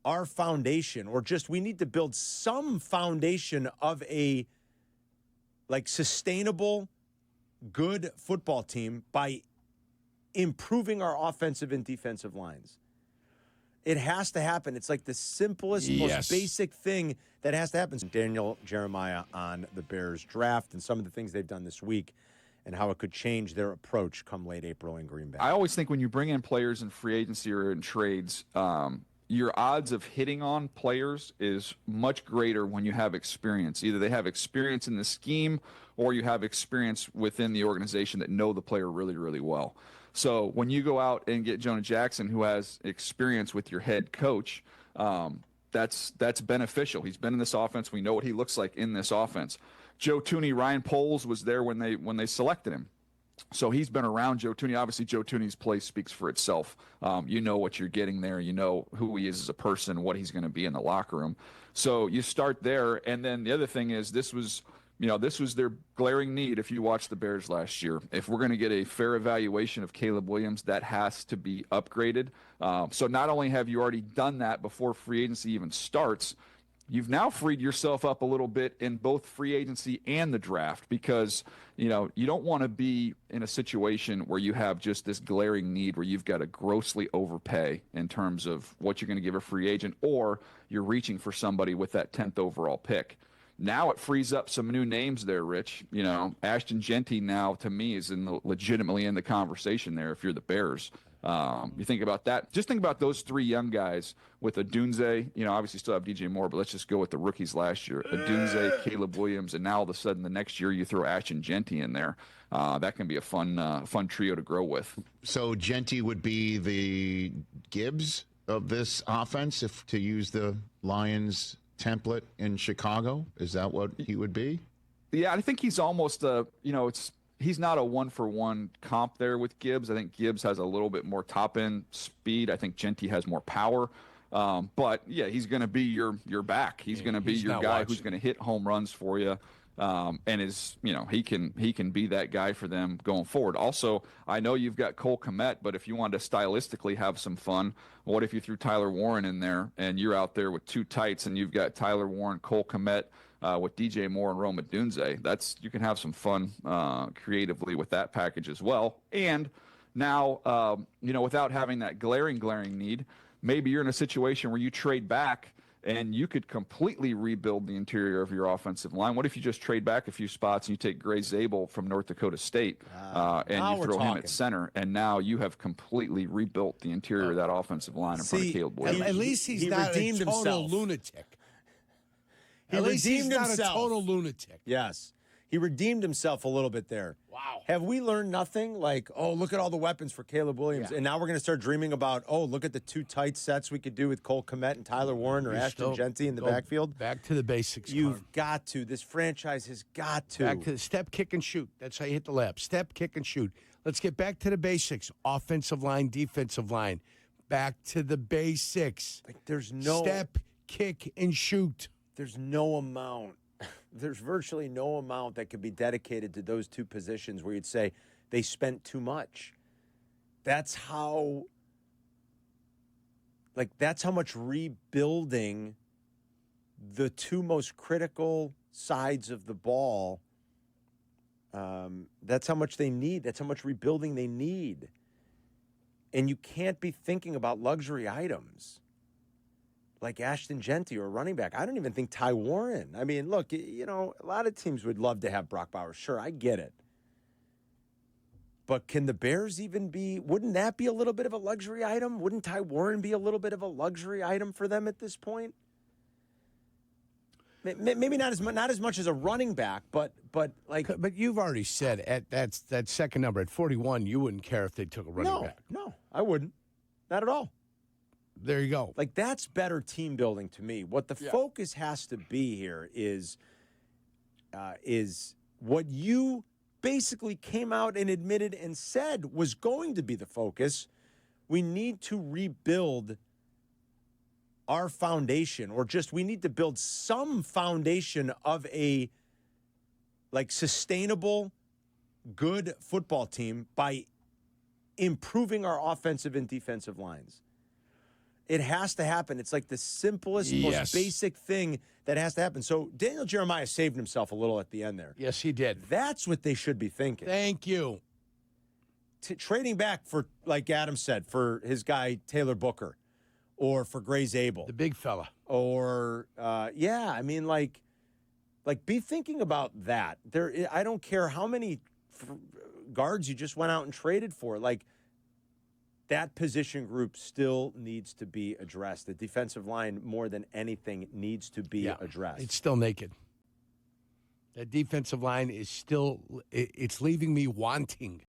our foundation, or just we need to build some foundation of a sustainable, good football team by improving our offensive and defensive lines. It has to happen. It's like the simplest, most basic thing that has to happen. Daniel Jeremiah on the Bears draft and some of the things they've done this week and how it could change their approach come late April in Green Bay. I always think when you bring in players in free agency or in trades, your odds of hitting on players is much greater when you have experience. Either they have experience in the scheme or you have experience within the organization that know the player really, really well. So when you go out and get Jonah Jackson, who has experience with your head coach, that's beneficial. He's been in this offense. We know what he looks like in this offense. Joe Thuney, Ryan Poles was there when they selected him. So he's been around Joe Thuney. Obviously, Joe Thuney's play speaks for itself. You know what you're getting there. You know who he is as a person, what he's going to be in the locker room. So you start there. And then the other thing is this was their glaring need if you watch the Bears last year. If we're going to get a fair evaluation of Caleb Williams, that has to be upgraded. So not only have you already done that before free agency even starts, you've now freed yourself up a little bit in both free agency and the draft because, you don't want to be in a situation where you have just this glaring need where you've got to grossly overpay in terms of what you're going to give a free agent, or you're reaching for somebody with that 10th overall pick. Now it frees up some new names there, Rich. Ashton Jeanty now, to me, is legitimately in the conversation there if you're the Bears. You think about that. Just think about those three young guys with Odunze. Obviously still have DJ Moore, but let's just go with the rookies last year. Odunze, Caleb Williams, and now all of a sudden the next year you throw Ashton Jeanty in there. That can be a fun trio to grow with. So Jeanty would be the Gibbs of this offense, if to use the Lions template in Chicago. Is that what he would be? Yeah, I think he's almost he's not a 1-for-1 comp there with Gibbs. I think Gibbs has a little bit more top-end speed. I think Jeanty has more power. But, yeah, he's going to be your back. He's going to be your guy who's going to hit home runs for you. And he can be that guy for them going forward. Also, I know you've got Cole Kmet, but if you wanted to stylistically have some fun, what if you threw Tyler Warren in there and you're out there with two tights and you've got Tyler Warren, Cole Kmet, with DJ Moore and Rome Odunze? You can have some fun creatively with that package as well. And now, without having that glaring need, maybe you're in a situation where you trade back and you could completely rebuild the interior of your offensive line. What if you just trade back a few spots and you take Gray Zabel from North Dakota State and you throw him at center, and now you have completely rebuilt the interior of that offensive line in front of Caleb Williams. At least he's not a total lunatic. At least he's not a total lunatic. Yes. He redeemed himself a little bit there. Wow. Have we learned nothing? Like, look at all the weapons for Caleb Williams. Yeah. And now we're going to start dreaming about, look at the two tight sets we could do with Cole Kmet and Tyler Warren or Ashton Jeanty in the backfield. Back to the basics, You've got to. This franchise has got to. Back to the step, kick, and shoot. That's how you hit the lap. Step, kick, and shoot. Let's get back to the basics. Offensive line, defensive line. Back to the basics. There's no step, kick, and shoot. There's no amount. There's virtually no amount that could be dedicated to those two positions where you'd say they spent too much. That's how much rebuilding the two most critical sides of the ball, that's how much they need. That's how much rebuilding they need. And you can't be thinking about luxury items like Ashton Jeanty or a running back. I don't even think Ty Warren. I mean, look, a lot of teams would love to have Brock Bowers. Sure, I get it. But can the Bears wouldn't that be a little bit of a luxury item? Wouldn't Ty Warren be a little bit of a luxury item for them at this point? Maybe not as much as a running back, but you've already said at that second number at 41, you wouldn't care if they took a running back. No, I wouldn't. Not at all. There you go. That's better team building to me. What the focus has to be here is what you basically came out and admitted and said was going to be the focus. We need to rebuild our foundation, or just we need to build some foundation of a sustainable, good football team by improving our offensive and defensive lines. It has to happen. It's like the simplest, most basic thing that has to happen. So Daniel Jeremiah saved himself a little at the end there. Yes, he did. That's what they should be thinking. Thank you. Trading back for, like Adam said, for his guy Taylor Booker or for Gray Zabel. The big fella. Or, be thinking about that. I don't care how many guards you just went out and traded for. Like, that position group still needs to be addressed. The defensive line, more than anything, needs to be addressed. It's still naked. That defensive line is still, it's leaving me wanting.